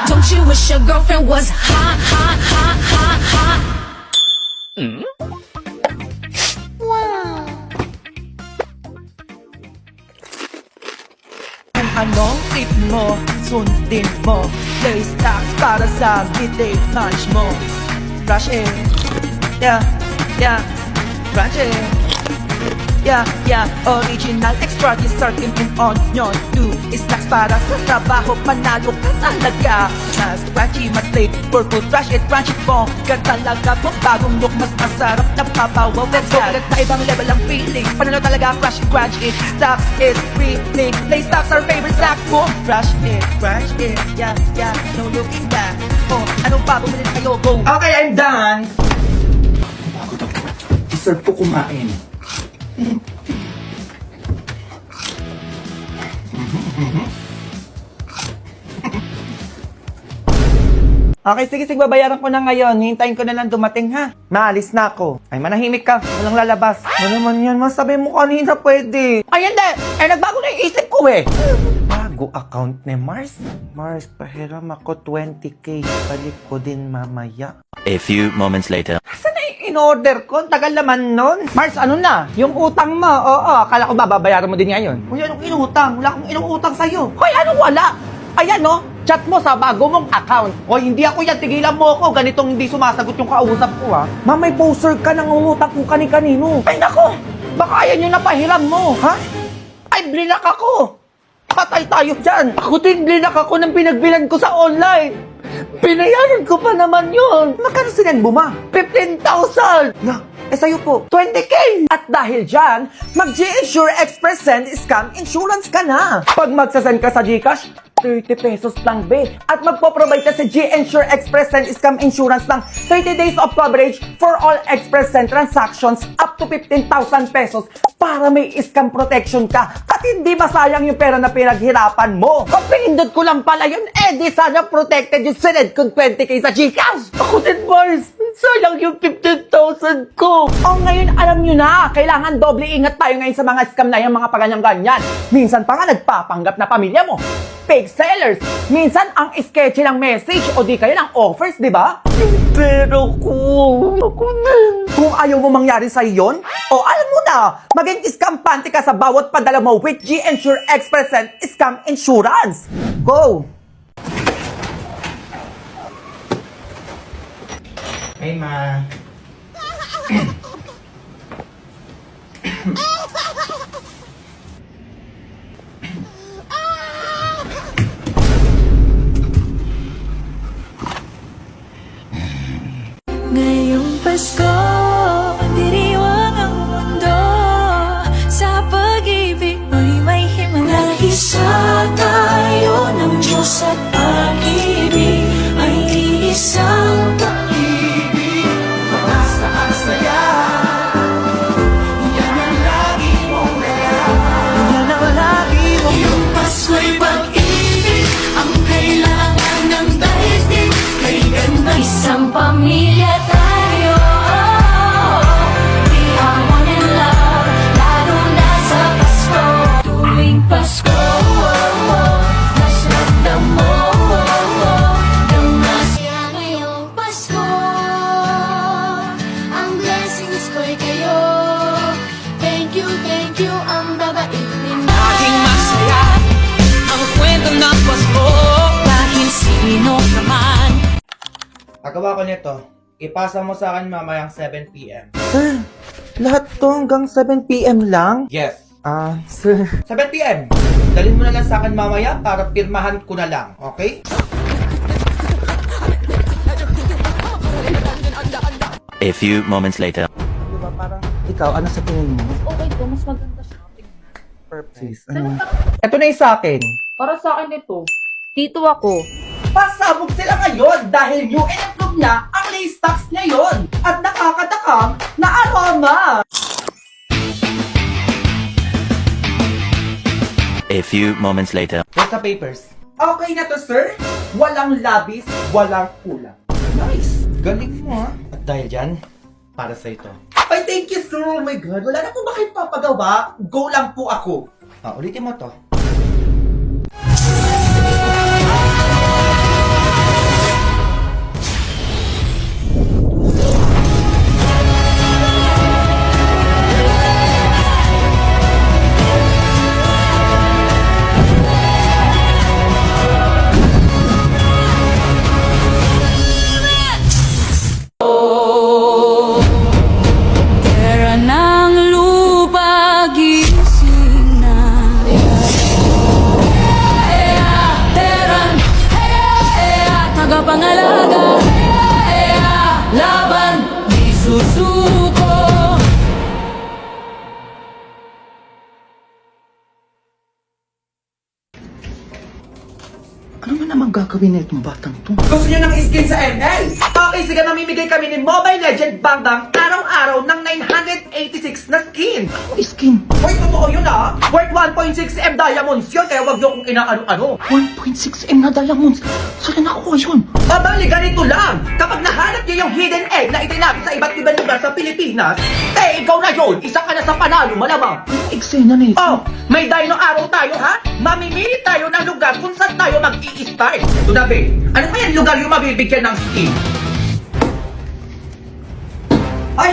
Don't you wish your girlfriend was hot, hot, hot, hot, hot? Kung anong tip mo, sundin mo. Play stocks para sa midday lunch mo. Rush it, yeah, yeah. Crunch it, yeah, yeah. Original extra dessert in onion. Do stocks para sa trabaho, panalo ka talaga. Mas crunchy, mas late, purple, rush it, crunch it mo. Ka talaga kung bagong look, mas masarap na papawaw. Let's go, ulit na ibang level ang feeling. Panalo talaga, crush it, crunch it. Stocks is free, play stocks our favorite snack. Boom, crush it, crunch it, yeah, yeah. No looking back. Oh, ano pa, bumili kayo, go. Okay, I'm done. Pagod ako. Deserve ko kumain. Okay, sige, babayaran ko na ngayon. Hintayin ko na lang dumating, ha? Maalis na ako. Ay, manahimik ka. Walang lalabas. Ano naman yan? Masabi mo kanina pwede. Ay, hindi. Eh, nagbago na yung isip ko, eh. Bago account ni Mars. Mars, pahiram ako 20k. Balik ko din mamaya. A few moments later. Saan na yung in-order ko? Tagal naman nun. Mars, ano na? Yung utang mo. Oo, akala ko babayaran mo din ngayon. Uy, anong inutang? Wala akong inutang sa'yo. Hoy, anong wala? Ayan, no? Chat mo sa bago mong account. Hoy, hindi ako yan. Tigilan mo ako. Ganitong hindi sumasagot yung kausap ko, ha? Ma, may poster ka ng utang kung kani-kanino. Ay, nako! Baka yan yung napahiram mo, ha? Ay, blinak ako! Patay tayo dyan! Ako din blinak ako ng pinagbilan ko sa online! Pinayaran ko pa naman yun! Magkano sinend mo, ma? 15,000! Na, sa'yo po, 20k! At dahil dyan, mag-G-Insure Express Send Scam Insurance ka na! Pag magsasend ka sa GCash, 30 pesos lang, be. At magpo-provide ka sa G-Insure Express Send Scam Insurance ng 30 days of coverage for all Express Send transactions up to 15,000 pesos para may scam protection ka at hindi masayang yung pera na pinaghirapan mo. Kung pinindot ko lang pala yun, di sana protected yung sined kong 20k sa GCash. Ako din, Mars. Sayang yung 15,000 ko. Ngayon alam nyo na, kailangan doble ingat tayo ngayon sa mga scam na yung mga paganyan-ganyan. Minsan pa nga nagpapanggap na pamilya mo. Fake sellers. Minsan ang sketchy ng message o di kaya ng offers, di ba? Pero ako na. Kung ayaw mo mangyari sa iyon, alam mo na, maging iskampante ka sa bawat padala mo with G-Insure Express Send Scam Insurance. Go! Hey, ma. Ngayong Pasko, diriwang ang mundo. Sa pag-ibig mo'y may himala. Isa tayo ng Diyos at pag-ibig ay iisang pag-ibig. Basta ang saya. Yan ang lagi mong kailangan. Yan ang lagi mo. Yung Pasko'y pag-ibig ang kailangan ng daigdig. Kay ganda isang pamilya tayo. We are one in love, lalo na sa Pasko. Tuwing Pasko, mas ramdam mo yung masaya ngayong Pasko. Ang blessings ko'y kayo. Thank you, ang babait ninyo. Laging masaya ang kwento ng Pasko. Kahit sino naman. Pagawa ko nito. Ipasa mo sa akin mamayang 7 p.m. Sir, lahat to hanggang 7 p.m. lang? Yes. Sir. 7 p.m. Dalhin mo na lang sa akin mamaya para pirmahan ko na lang, okay? A few moments later. Diba parang ikaw, ano sa tingin mo? Okay to, mas maganda siya. Purpose. Ano? Ito na yung sa akin. Para sa akin ito, dito ako. Pasabog sila ngayon dahil new and improved na ang lace stocks ngayon. At nakakatakam na aroma. A few moments later. Here's the papers. Okay na to, sir. Walang labis, walang kulang. Nice. Galing mo, ha? At dahil dyan, para sa ito. Ay, thank you, sir. Oh my God. Wala na po ba kayo papagawa? Go lang po ako. Ulitin mo to. pangalaga. Laban, di susuko. Ano man naman gagawin na itong batang to? Gusto nyo ng skin sa ML? Okay, sige, mamimigay kami ni Mobile Legend Bang Bang araw-araw ng 986 na skin. Skin. Hoy, totoo yun ah. Worth 1.6M diamonds yun, kaya wag nyo kung inaano-ano. 1.6M na diamonds. Saan na nakuha yun? Abali, ganito lang. Kapag nahanap niyo yung hidden egg na itinabi sa iba't ibang lugar sa Pilipinas, eh, ikaw na yun. Isa ka na sa panalo, malamang. Eksena na ito. Oh, may dino araw tayo, ha? Mamimili tayo ng lugar kung saan tayo mag-i-start. Ito na, be. Ano ba yung lugar yung mabibigyan ng skin? Ay!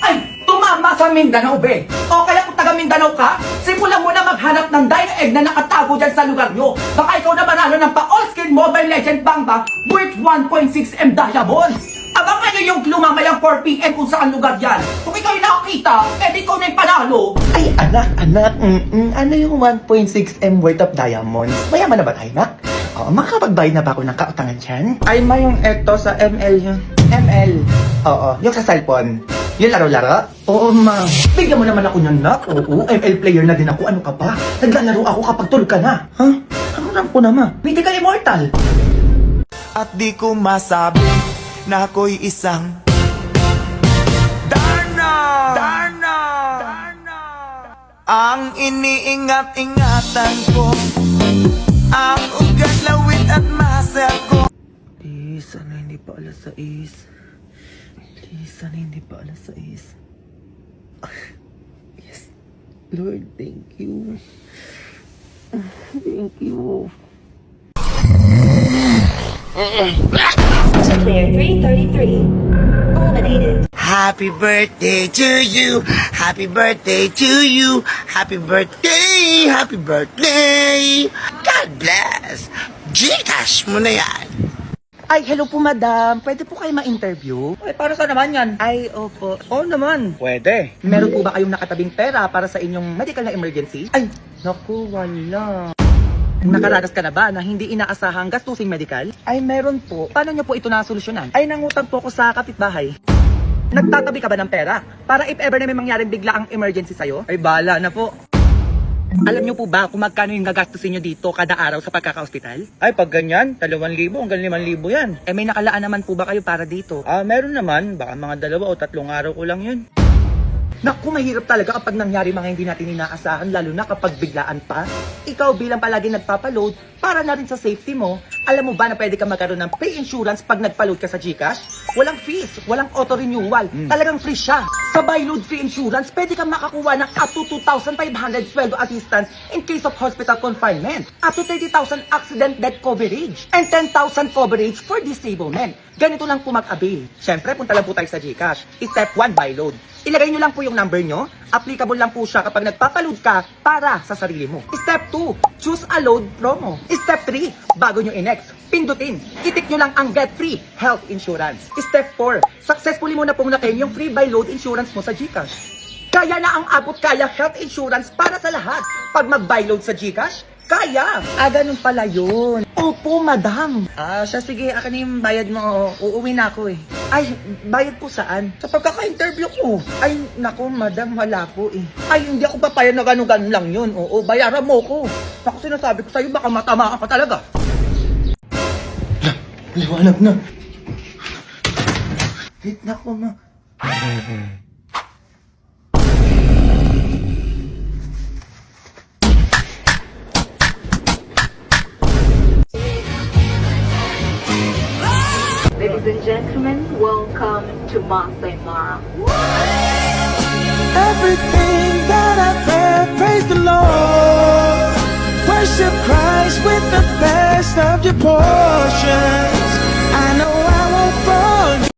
Ay! Tumama sa Mindanao, be. O kaya kung taga Mindanao ka, simulan mo na maghanap ng dino egg na nakatago dyan sa lugar nyo. Baka ikaw na manalo ng pa-all skin Mobile Legend Bang Bang worth 1.6M diamonds. Abangan nyo yung lumamayang 4PM kung saan lugar yan. Kung ikaw yung nakakita, edi ikaw na yung panalo. Ay, anak. Ano yung 1.6M worth of diamonds? Mayaman na ba tayo, nak? Oo, makakapagbayad na ba ako ng kautangan dyan? Ay, ma, yung eto sa ML yun. ML. Oo, yung sa cellphone. Yung laro-laro? Oo, ma. Bigyan mo naman ako niyan, nak. Oo, ML player na din ako. Ano ka ba? Naglalaro ako kapag tulog ka na. Ha? Ang ramp ko naman. Mythical Immortal. At di ko masabi na ako'y isang Darna! Ang iniingat-ingatan ko, ang ugat, lawit at masa ko. Please, sana hindi pa alas 6. Please, sana hindi pa alas 6. Yes. Lord, thank you. Thank you. Player 333. Eliminated. Happy birthday to you. Happy birthday to you. Happy birthday. Happy birthday. God bless. Gcash mo na yan. Ay, hello po, madam. Pwede po kayo ma-interview? Ay, para saan naman yan? Ay, opo. Oo naman. Pwede. Meron po ba kayong nakatabing pera para sa inyong medical na emergency? Ay, naku, wala. Nakaranas ka na ba na hindi inaasahang gastusing medical? Ay, meron po. Paano niyo po ito nasolusyonan? Ay, nangutang po ko sa kapitbahay. Nagtatabi ka ba ng pera? Para if ever na may mangyaring bigla ang emergency sa'yo? Ay, bala na po. Alam niyo po ba kung magkano yung gagastusin niyo dito kada araw sa pagkaka-hospital? Ay, pag ganyan, 2,000 hanggang 5,000 yan. Eh, may nakalaan naman po ba kayo para dito? Ah, meron naman. Baka mga 2 o 3 araw ko lang yun. Naku, mahirap talaga kapag nangyari mga hindi natin inaasahan, lalo na kapag biglaan pa. Ikaw bilang palagi nagpapaload, para na rin sa safety mo, alam mo ba na pwede ka magkaroon ng pay insurance pag nagpaload ka sa GCash? Walang fees, walang auto-renewal, talagang free siya. Sa buy load free insurance, pwede kang makakuha ng up to 2,500 sweldo assistance in case of hospital confinement, up to 30,000 accident death coverage, and 10,000 coverage for disablement. Ganito lang po mag-avail. Siyempre, punta lang po tayo sa GCash. Step 1, buy load. Ilagay nyo lang po yung number nyo. Applicable lang po siya kapag nagpapaload ka para sa sarili mo. Step 2, choose a load promo. Step 3, bago nyo i-next, pindutin. Itik nyo lang ang get free health insurance. Step 4, successfully mo na pong na-claim yung free buy load insurance mo sa GCash. Kaya na ang abot kaya health insurance para sa lahat. Pag mag-buy load sa GCash, kaya! Ah, ganun pala yun. Opo, madam. Ah, siya, sige, akin yung bayad mo. Uuwi na ako eh. Ay, bayad po saan? Sa pagkaka-interview ko. Ay, naku, madam, wala po eh. Ay, hindi ako papayag na ganun-ganun lang yun. Oo, bayaran mo ko. Naku, sinasabi ko sa'yo, baka matamaan ka talaga. Liwanag na. Wait na ko, ma. Ladies and gentlemen, welcome to Masay Mara. Everything that I've had, praise the Lord. Worship Christ with the best of your portion.